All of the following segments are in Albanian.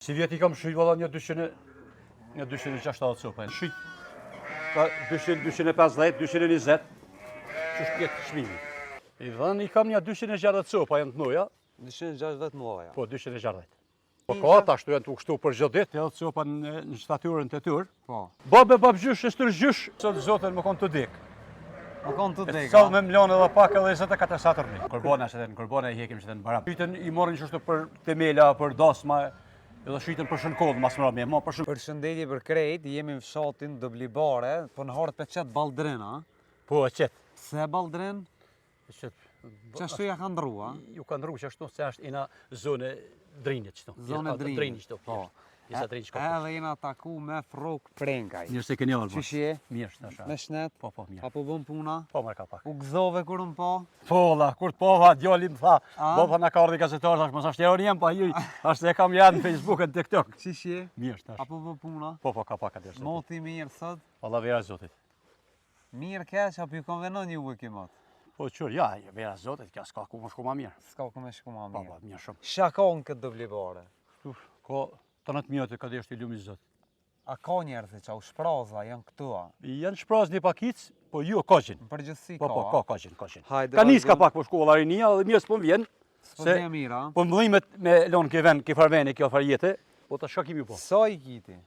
Si vjet I kam shujt valla një 260 copa. Shujt ka 250, 220. Ç'është pjetë çmimi. I dhën I kam një 260 copa janë të noja. 260 muaja. Po 260. Po ka ashtu janë të kështu për çdo ditë, edhe copa në shtatyrën detyr. Po. Babë gjysh, shtër gjysh, sot zotën më kon të dik. Më kon të dek. Sa me milion edhe pak edhe 24 satërni. Korbona se në korbona I hekim se në baram. Shitën I morrin kështu për temela, për dasma, edhe shitën për shënkoll mas mbrëmje, më për Përshëndetje për krejt, jemi në fshatin Doblibare, po në hartë për qëtë Baldrin, a? Po, e qëtë. Se Baldrin? Qashtu ja ka ndru, a? Ju ka ndru që ashtu se është ina zone drinit qëto. Zone drinit. Drinit qëto. Po. Isa drinit shko. Edhe jena taku me frok prengaj. Mirë se keni alba. Qëshje? Mirë shtasha. Me shnet? Po, mirë. Apo bëm puna? Po, marka pak. U gëzove kur më po? Po, la, kur të pova, djali më tha, baba na ka ardhi gazetar, thash, mos ashtë e jem pa ju, ashtë e kam janë në Facebook e në TikTok. Qëshje? Mirë shtasha. Apo bëm puna? Po, ka pak atër. Moti mirë sot? Valla vera zotit. Mirë keq, apo ju konvenon ju kimat? Po qërë, ja, vera zotit, kja s'ka ku më shku ma mirë. S'ka ku me shku ma mirë. Po, mirë shumë. Shakon këtë Doblibare? Ko 13 mjete ka dhe është I lumi zot. A ka njerëzi që u shpraza, janë këtu a? Janë shpraz një pakic, po ju kaqin. Në përgjithësi ka? Po, kaqin. Hajde, Ka nis ka pak po shkolla rinia dhe mirë s'po m'vjen. S'po m'vjen mirë, a? Po m'dhimet me lon ke ven, ke farvene, kjo farjete, po ta shakimi po. Sa I kiti?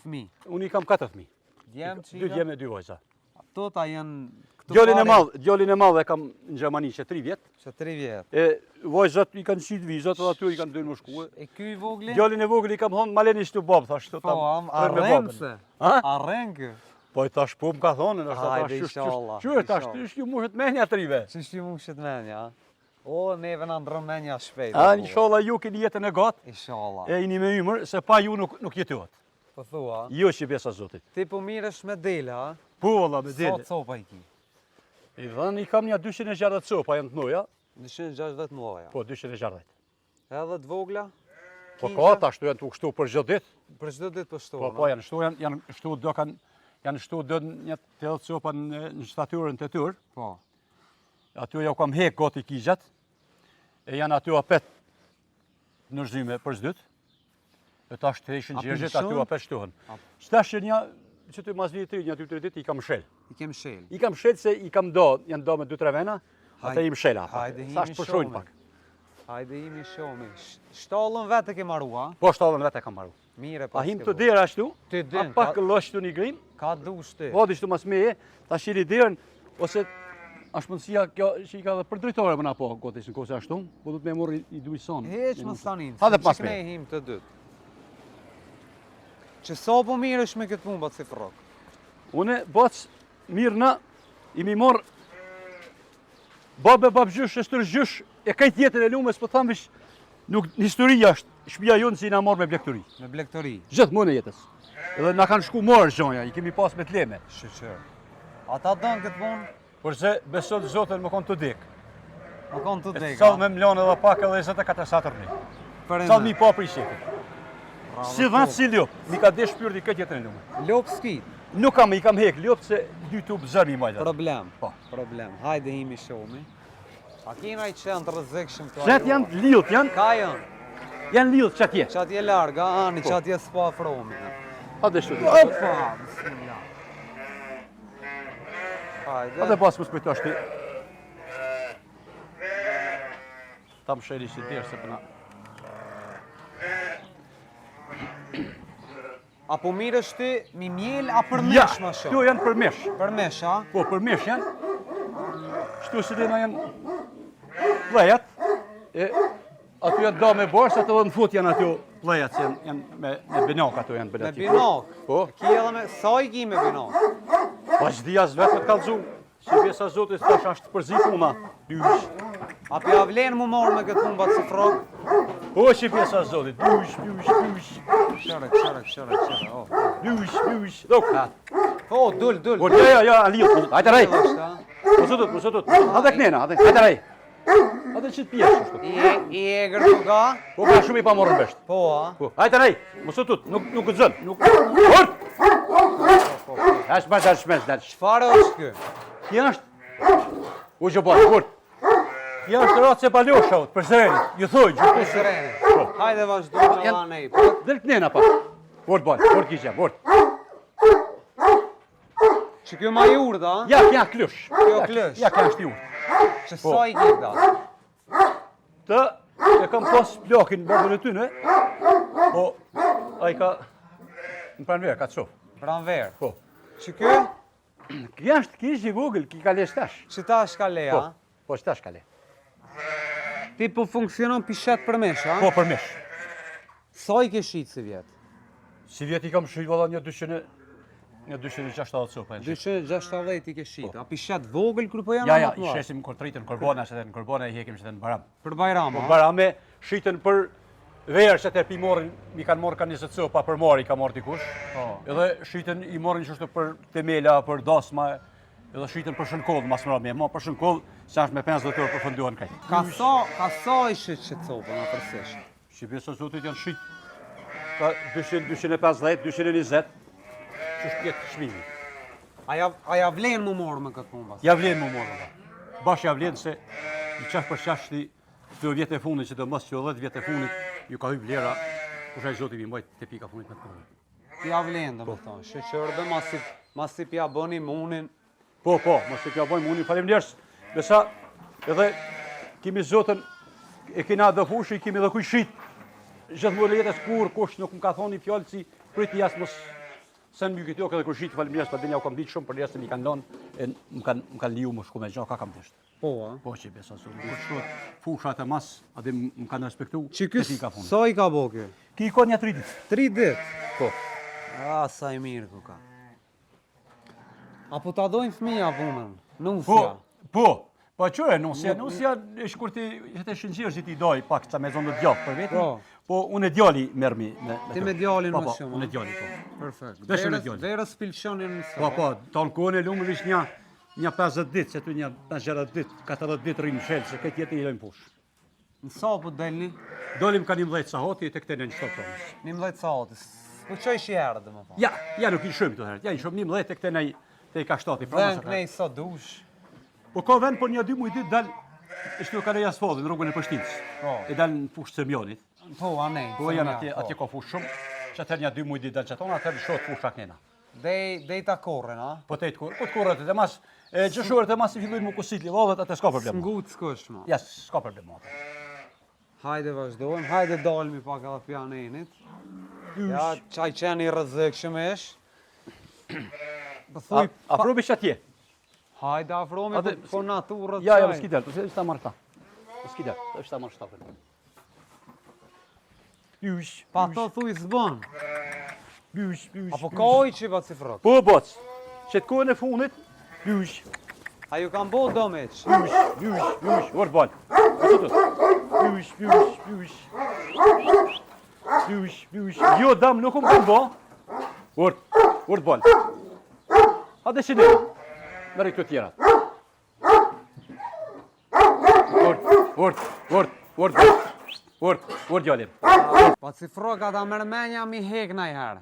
Fmi? Unë I kam 4 fëmijë. Djem qika? 2 djemë e 2 vajza. Ato ta janë këtu Djalin e madh e kam në Gjermani që 3 vjet. Që 3 vjet. E vajzat I kanë qit vizat edhe aty I kanë dhënë më shkuë. E ky I vogli? Djalin e vogël I kam thonë maleni shtu bab, thash Po, arrengse. Arrengë. Po I thash po më ka thonë, Hajde, inshallah. Qyre tash, ju mushet menja trive. Që shty mushet menja, o, neve na ndrëm menja shpejt. Inshallah ju keni jetën e gatë. Inshallah. E jeni me ymër, se pa ju nuk jetohet. Po thua? Jo që besa zotit. Ti po miresh me dele, a? Po valla me dele. Sa copa I ki? I dhën I kam një 260 copa janë të noja. 260 muaja. Po 260. Edhe të vogla? Po ka ashtu janë të kështu për çdo ditë. Për çdo ditë po shtohen. Po janë shtu janë shtu do janë shtu do një 80 copa në shtatyrën detyr. Po. Aty ja kam hek gati kigjat. E janë aty apet në zhyme për çdo ditë. E tash të ishin gjergjet aty apet shtohen. Shtash një që të mas vitit një 2-3 ditë I kam shel. I kem shel. I kam shel se I kam janë do me 2-3 vena, atë I më shela. Hajde Sa është përshojnë pak. Hajde imi shomi. Shtallën vetë ke marru, a? Po shtallën vetë e kam marru. Mire pas. A him të dera ashtu, Ti din. pak losh të një grim, Ka dush ti. vodi shtu mas meje, ta shiri derën, ose është mundësia kjo që I ka dhe për drejtore më na po, gotis në kose ashtu, po du të me morë I duj sonë. Heq më stanin. Ha dhe pas me. me. Him të dytë. Që sa po miresh me këtë punë si frok? Une, bac, mirë na, I mi morë babë gjysh, shtër gjysh, e kajt jetën e lumës, po thamë vish, nuk historia është, shpia jonë si na morë me blektori. Me blektori? Gjithë mund e jetës. Edhe na kanë shku morë zonja, I kemi pas me t'leme. Shqyqër. Ata dënë këtë punë? Përse besot zotën më konë të dik. Më konë të deka? Sallë me milion edhe pak edhe 24 satërni. Sallë mi pa për I shekit. Si dhanë si ljop, mi ka desh shpyrti këtë jetën e lumë. Ljop s'ki? Nuk kam, I kam hek ljop se YouTube zërmi majtë. Problem. Po. Problem. Hajde himi shomi. A kina I qenë të rëzikshëm të Qëtë janë lidhët, janë? Ka janë? Janë lidhët qëtje. Qatje larga, ani qatje s'pa afromi. Ha dhe shtu. Opa! Bismillah. Hajde. Ha dhe pas më spëjto ashti. Ta më shëri si dirë se përna. Apo miresh ti mi mjel a për mesh ma shumë? Këto janë për mesh. Për mesh, a? Po, për mesh janë. Shtu si dina janë plejat. E aty janë da me barsat edhe në fut janë aty plejat që janë me binak ato janë bëllati. Me binak? Po. Ki edhe me, sa I ki me binak? Pa që dhja zvetë me të kalëzu. Si besa zotit tash ashtë përzi puna. Dysh. A për ja vlenë mu morë me këtë punë batë si frok? Po që besa zotit. Dysh. Këshërë, o. Dysh. Do katë. O, dull. Po, ja, aliyot. Hajde rej. Po sotut. Hajde knena, hajde rej. Hajde që të pjesë shtu. I e gërtuga? Po, ka shumë I pa morën besht. Po, a? Po, hajde rej. Po sotut, nuk gëzën. Hort! Ashtë shmes, dalë. Qfare është kë? Kja është... U që bërë, kur? Kja është ratë se palosha, për sëreni. Ju thoi, Për sëreni. Po. Hajde vazhdojmë me lanej. Del kënena pa. Vort bal, vort kisha, vort. Që kjo ma jurë da? Ja, kja klush. Kjo klush. Ja, kja është jurë. Që sa i gjithë da? Të, e kam pas plakin babën e tyne, po, a i ka, në pranverë, ka të shofë. Pranverë. Po. Që kjo? Kja është kish i vogël, ki ka le shtash. Që ta është ka leja? Po, po shtash ka le. Ti po funksionon pishet për mesh, a? Po, për mesh. Sa i ke shitë si vjetë? Si vjet i kam shujt valla një 260 sopa. 260 i ke shitë. A pishet vogël kërë po janë? Ja, i shesim kortritën, korbona, që në korbona i hekim që në baram. Për Bajram, Po a? barame shitën për verë që të pi morin, mi kanë morë ka 20 sopa për mori ka morë dikush. Edhe shitën i morin që është për temela, për dasma, edhe shitën për shënkoll, mas mëra me, ma për shënkoll, që është me 50 orë përfunduan krejt. Ka sa i shitë që copën, a përsesh? Shqipje së zotit janë shit, ka 250, 220, që është jetë shmimi. A ja vlenë mu morë me këtë punë pas? Ja vlenë mu morë, bash ja vlenë se i qash për qash të 2 vjetë e fundit, që të mos që 10 vjetë e fundit, ju ka hyjë vlera, kushaj zotit mi mbajt të pika fundit me të punë. Ja vlenë, dhe më thonë, shëqërbe, masi pja bëni munin. Po, mos e kja bojmë unë, faleminderit. Besa, edhe kemi zotën, e kena dhe fushi, kemi dhe kuj shit. Gjithmonë jetës kur, kush nuk më ka thonë një fjallë si priti jasë mos sen mjë këtë jo këtë kuj shit, faleminderit, për dhe nja u kam ditë shumë, për dhe jasë të mi kanë donë, e më kanë liu më shku me gjo, ka kam deshtë. Po, a? Po që besa, kur shkot fushat e mas, adhe më kanë respektu, Që kësë, sa i ka bo kjo? Ki i ka një 3 ditë. 3 ditë? Po. A, sa i mirë ku ka. Apo ta dojnë fëmija punën, nusja? Po që e nusja është kur ti jetë shëngjirë që ti doj pak ca me zonë të djallë për veti, po unë e djalli merë me ti me djallin më shumë? Po, unë e djalli, po. Perfekt. Veshën e djalli. Verës pilqonin në sa? Po, tonë kone lumë vish një 50 ditë, që tu një 50 ditë, 40 ditë rrinë shelë, se këtë jetë i lojnë push. Në sa po delni? Dolim ka 11 sahoti e të këtene në qëto pronës. 11 sahatis. Po që ishi herë dhe më pa? Ja nuk i shumë të herët, ja i shumë 11 e këtene te i ka 7 i pronës. Vend kënej sa dush? Po ka vend për një 2 mujtë ditë dalë, ishtë nuk ka lej asfaltin, rrugën e Prishtinës. E dalë në fushë Cemionit. Po, anej. Po janë atje ka fushë shumë, që atër një 2 mujtë ditë dalë që tonë, atër shotë fusha kënena. Dej ta korren, a? Po te të korret, e mas, gjëshorët e mas i fillujnë më kusitli, vallet, atë s'ka problem. S'ngut s'kush ma. Ja, s'ka problem. Hajde vazhdojmë, hajde dalmi pak edhe pjanë enit. Ja, qaj qeni rëzëkshëm esh. Afrobi që atje. Hajde afromi, po naturët qaj. Ja, më s'ki delë, përse është ta marrë ta. S'ki delë, është ta marrë shtapën. Pa to thuj s'bën. Apo ka oj që ba cifrot? Po, boc. Që të kohën e funit, a ju kam bo domeq? Orë balë. Jo, dam, nuk më kanë bo. Orë balë. Hade që një. Mërë këto tjera. Orë gjallim. Pa cifro ka ta mërmenja mi hek na i herë.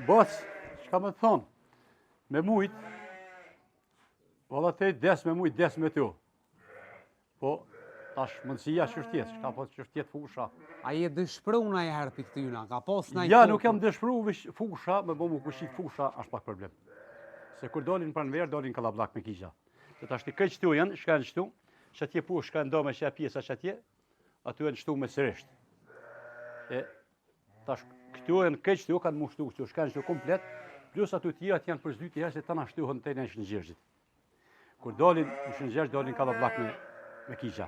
Boc, që ka me të thonë? Me mujt, valla te des me mujt, des me tu. Po, tash mundësia që është tjetë, shka po që është tjetë fusha. A je dëshpru na i herë për këtyna, ka pos na i Ja, nuk jam dëshpru fusha, me bo mu kushik fusha, është pak problem. Se kur dolin pranë verë, dolin kalablak me kisha. Dhe tash të këj qëtu janë, shka në qëtu, që atje pu shka ndo me që pjesa që atje, aty e në qëtu me sërisht. E, tash këtu e në këj qëtu, kanë mu shtu qëtu, shka në qëtu komplet, plus aty tjerat janë për zdyti herë se të na shtuhën të e në shëngjërgjit. Kur dolin në shëngjërgjit, dolin kalablak me kisha.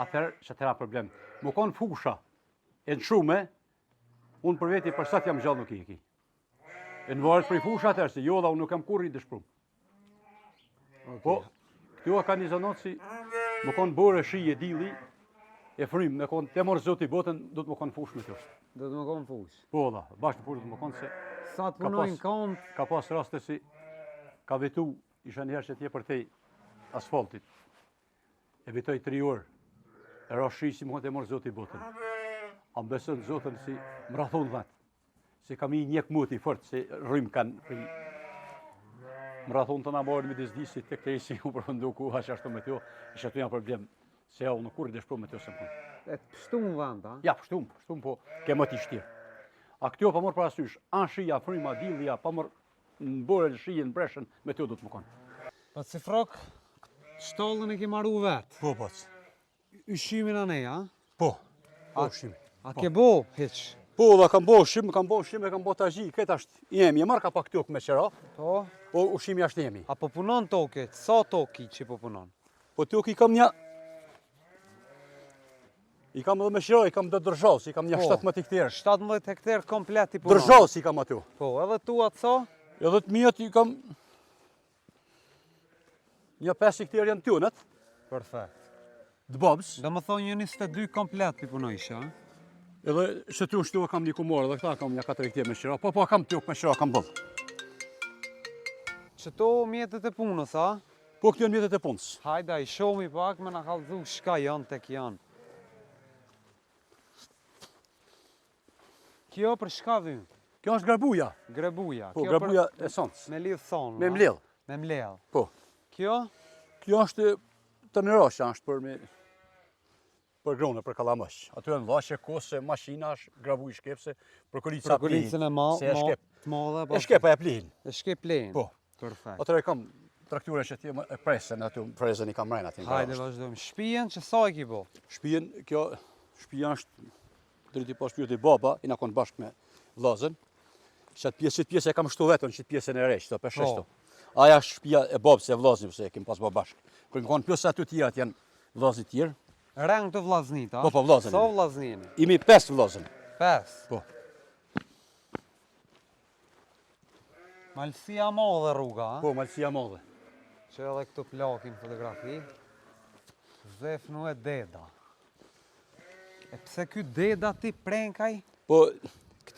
Atër që tëra problem. Më konë fusha e në shume, unë për veti për sat jam gjallë nuk i ki. E në varët për i fusha atër, se jo dha unë nuk kam kur i dëshprum. Po, këtu ka një zonot si, më konë bërë shi e dili, e frim, me konë te morë zoti botën, do të më konë fush me të është. Do të më konë fush? Po, dha, bashkë në fush do të më konë se... Sa të punojnë kam? Ka pas raste si, ka vetu, isha njëherë që tje për tej asfaltit. E vetoj 3 orë, e rashi si më konë te morë zoti botën. A më besën zotën si më rathon dhatë. Se kam i njek muti fort, se rrim kanë për më rathon të nga marrë me disdisi të këtej si u përfëndu ku, ha që ashtu me tjo, isha tu janë problem, se ja unë kur i dëshpru me tjo se më punë. e pështum vend, a? Ja, pështum po, ke më t'i shtirë. A këtjo pa mërë parasysh, anë shia, fryma, dillja, pa mërë në borën, shijën, breshën, me të do të më konë. Po si frok, shtollën e ke marru vetë. Po, po. Ushimin a ne, a? Po, ushim. A ke bo, hiq? Po, dhe kam bo ushim, e kam bo të agji, këtë ashtë jemi, e marrë ka pak tokë me qera, Po? po ushimi ashtë jemi. A po punon toke? Sa toki që po punon? Po tokë i kam një, i kam edhe me qera, i kam dhe dërzhos, i kam një Po. 17 hektarë. 17 hektar komplet i punon? Dërzhos i kam aty. Po, edhe tu atë sa? Edhe të mijët i kam një 5 hektarë janë tjonët, Perfekt. të babës, Do më thonë një 22 komplet i punojsh, a? edhe që tu shtu e kam një kumorë, dhe këta kam një 4 hektarë me qera, po kam tokë me qera, kam bëllë. Qëto mjetet e punës, a? Po këto janë mjetet e punës. Hajda, i shomi pak me na kallëzu shka janë tek janë. Kjo për shka vynë? Kjo është grabuja, Grebuja. po Kjo grabuja e sons, me lidh thonë. me a? mbledh. Me mbledh. Po, Kjo? kjo është të nërosha, është për grone, për kalamësh. Aty e në lashe, kose, mashina është, grabu i shkepse, për kolicë Kolicën e se e shkep. të madhe. E shkepa e plihin. E shkep lejnë. Po. Perfekt. Atër e kam trakture që ti e presen, aty frezën i kam rejnë aty. në Hajde garazh. vazhdojmë. Shpijen që sa i ki bo? Shpijen, shpija është, driti pas pyet i baba, i na konë bashkë me vllazën. Qëtë pjesë e kam shtu vetën, qëtë pjesën e rejtë, për sheshtu. Aja është shpija e babës e vllazën, se e kem pas bashkë. Kërë në konë pjesë aty tjera, janë vllazit tjerë. Reng të vllaznit, a? Po, vllazën. Sa vllaznini? Imi 5 vllazën. 5. Po. Malësia madhe rruga, a? Po, malësia madhe. Që edhe këtu plakin fotografi. Zefnu e deda. E pse ky deda ti prenkaj? Po,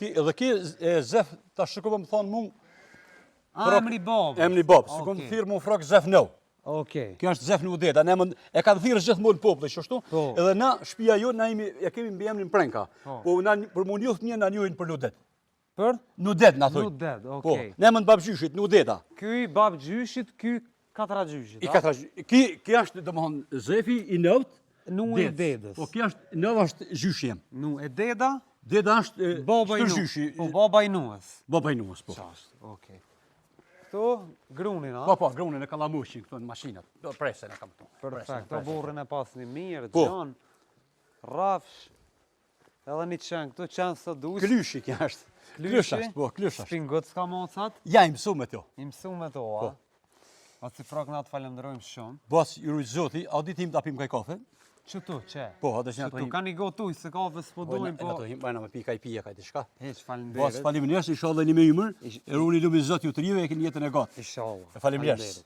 edhe ki e zef, ta shiko më thonë mu, A, emri babë. emri babë, si kom Okej. thirë mu frak zef nëu. Okej. Kjo është zef në deda, e ka thirë gjithmonë populli, kështu. Po. Edhe na, shtëpia jo, na e kemi mbi emrin Prenka. Po. Po, për mu njohë fëmijë na njohin për Nudet. Për? Nudet, na thojnë. Nudet, Po, okej. ne më në babgjyshit, Nudeta. Ky bab gjyshit, ky katra gjyshit, I a? katra, ki është, domethënë, zefi i nëvët, Nu e dedës. Po, ki është, nëvë është gjyshi jem. Nu e deda, Deda është baba i stërgjyshi. nu. Po, baba i nuës. Baba i nuës, po. Qashtë, okej. Këtu, grunin, a? Po, grunin e kallamushin, këto në mashinat. Do presen e kam këtu. Perfekt, të burrin e pas një mirë, Po. gjanë, rafsh, edhe një qenë, këtu qenë së dush. Klyshi kja është. Klysh është, po, klysh është. Spingot s'ka mocat, Ja, i mësu me to. i mësu me to, a? A si frak na të falenderojmë shumë. Bas, i rujtë zoti, a ditim të apim kaj kafe? Qëtu, që? Po, a dëshnja të Qëtu, ka një gotuj, se kafe s'po dojmë, po... Bajna me pika i pija kaj të shka. Heq, Bas, falenderit. faleminderit, inshallah një me ymër, e runi lumin zot ju të rive e kënë jetën e gatë. Inshallah. Faleminderit.